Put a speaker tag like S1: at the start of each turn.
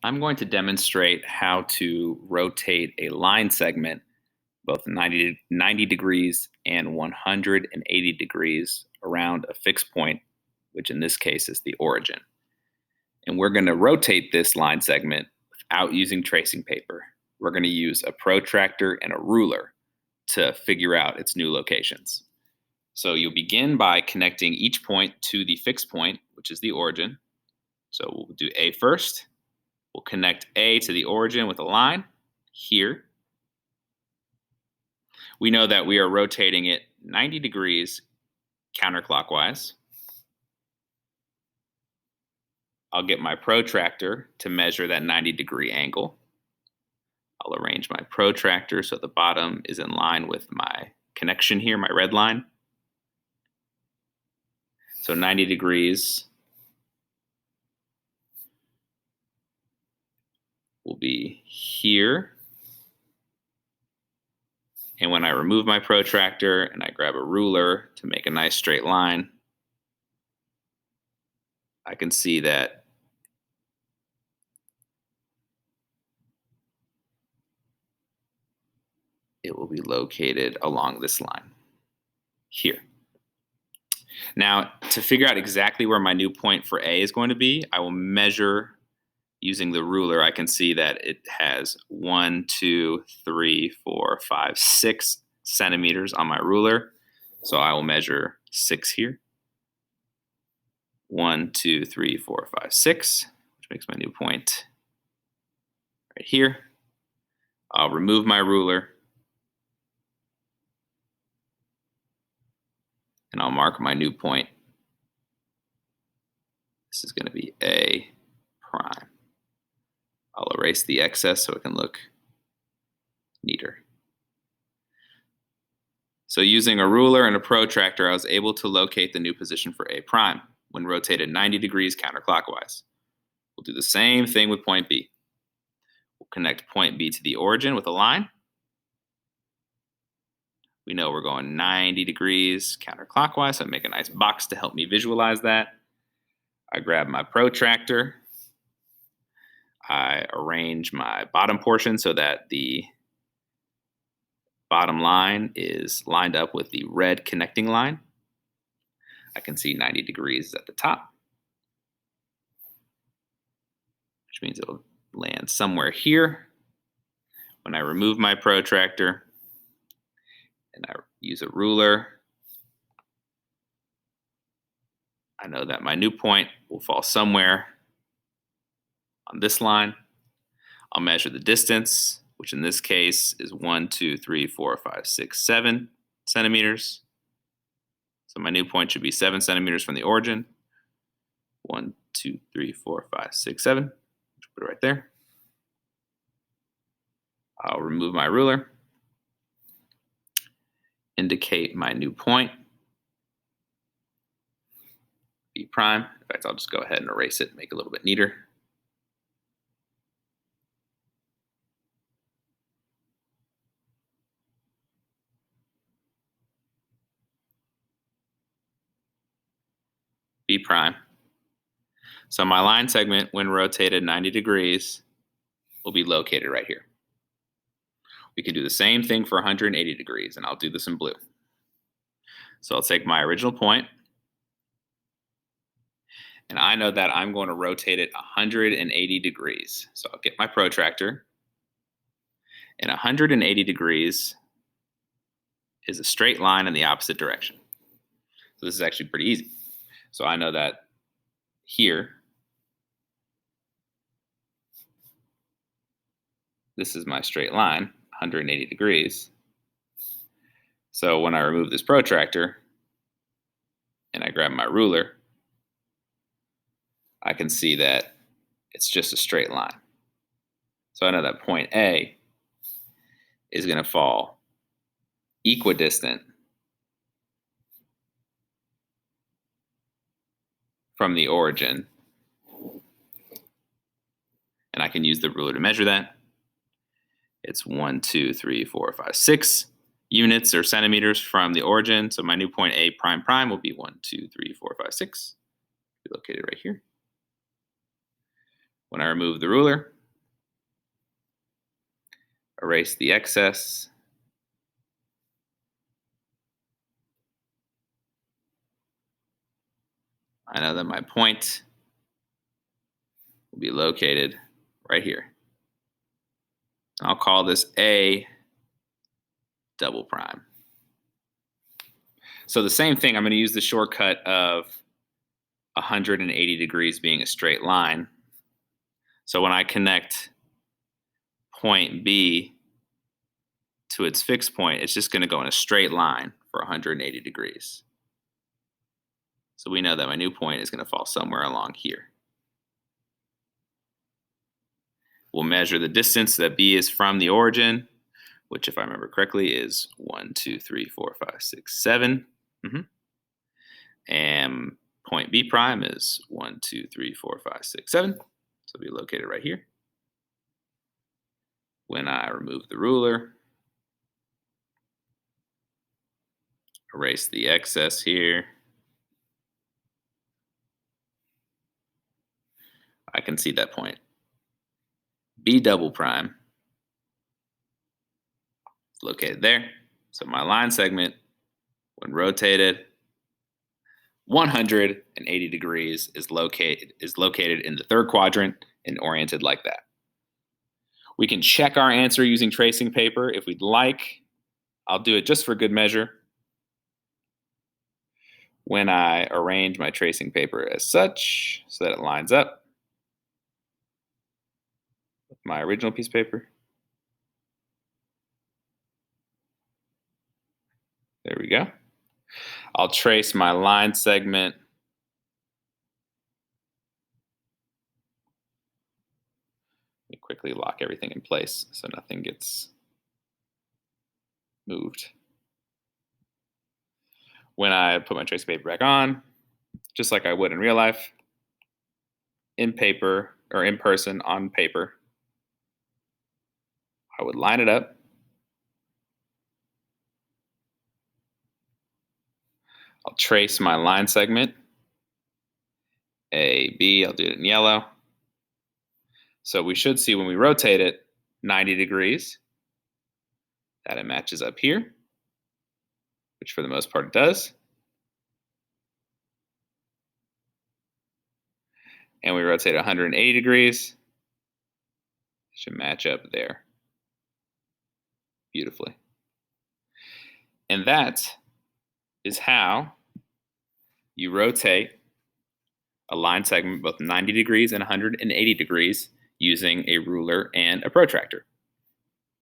S1: I'm going to demonstrate how to rotate a line segment both 90 degrees and 180 degrees around a fixed point, which in this case is the origin. And we're going to rotate this line segment without using tracing paper. We're going to use a protractor and a ruler to figure out its new locations. So you'll begin by connecting each point to the fixed point, which is the origin. So we'll do A first. We'll connect A to the origin with a line here. We know that we are rotating it 90 degrees counterclockwise. I'll get my protractor to measure that 90-degree angle. I'll arrange my protractor so the bottom is in line with my connection here, my red line. So 90 degrees will be here. And when I remove my protractor and I grab a ruler to make a nice straight line, I can see that it will be located along this line here. Now, to figure out exactly where my new point for A is going to be, I will measure using the ruler. I can see that it has 1, 2, 3, 4, 5, 6 centimeters on my ruler. So I will measure 6 here. 1, 2, 3, 4, 5, 6, which makes my new point right here. I'll remove my ruler and I'll mark my new point. This is going to be A prime. I'll erase the excess so it can look neater. So using a ruler and a protractor, I was able to locate the new position for A prime when rotated 90 degrees counterclockwise. We'll do the same thing with point B. We'll connect point B to the origin with a line. We know we're going 90 degrees counterclockwise, so I make a nice box to help me visualize that. I grab my protractor. I arrange my bottom portion so that the bottom line is lined up with the red connecting line. I can see 90 degrees at the top, which means it'll land somewhere here. When I remove my protractor and I use a ruler, I know that my new point will fall somewhere on this line. I'll measure the distance, which in this case is 1, 2, 3, 4, 5, 6, 7 centimeters. So my new point should be 7 centimeters from the origin. 1, 2, 3, 4, 5, 6, 7. Put it right there. I'll remove my ruler, indicate my new point, B prime. In fact, I'll just go ahead and erase it, make it a little bit neater. B prime. So my line segment, when rotated 90 degrees, will be located right here. We can do the same thing for 180 degrees, and I'll do this in blue. So I'll take my original point, and I know that I'm going to rotate it 180 degrees. So I'll get my protractor, and 180 degrees is a straight line in the opposite direction. So this is actually pretty easy. So I know that here, this is my straight line, 180 degrees. So when I remove this protractor and I grab my ruler, I can see that it's just a straight line. So I know that point A is going to fall equidistant from the origin. And I can use the ruler to measure that. It's 1, 2, 3, 4, 5, 6 units or centimeters from the origin. So my new point A prime prime will be 1, 2, 3, 4, 5, 6. Be located right here. When I remove the ruler, Erase the excess. I know that my point will be located right here. I'll call this A double prime. So the same thing, I'm going to use the shortcut of 180 degrees being a straight line. So when I connect point B to its fixed point, it's just going to go in a straight line for 180 degrees. So we know that my new point is going to fall somewhere along here. We'll measure the distance that B is from the origin, which, if I remember correctly, is 1, 2, 3, 4, 5, 6, 7. And point B prime is 1, 2, 3, 4, 5, 6, 7. So it'll be located right here. When I remove the ruler, erase the excess here, I can see that point. B double prime is located there. So my line segment, when rotated 180 degrees, is located in the third quadrant and oriented like that. We can check our answer using tracing paper if we'd like. I'll do it just for good measure. When I arrange my tracing paper as such so that it lines up with my original piece of paper. There we go. I'll trace my line segment Let me quickly lock everything in place so nothing gets moved. When I put my tracing paper back on, just like I would in real life, in paper or in person on paper, I would line it up. I'll trace my line segment, A, B, I'll do it in yellow. So we should see when we rotate it 90 degrees that it matches up here, which for the most part it does. And we rotate 180 degrees, it should match up there beautifully. And that is how you rotate a line segment both 90 degrees and 180 degrees using a ruler and a protractor.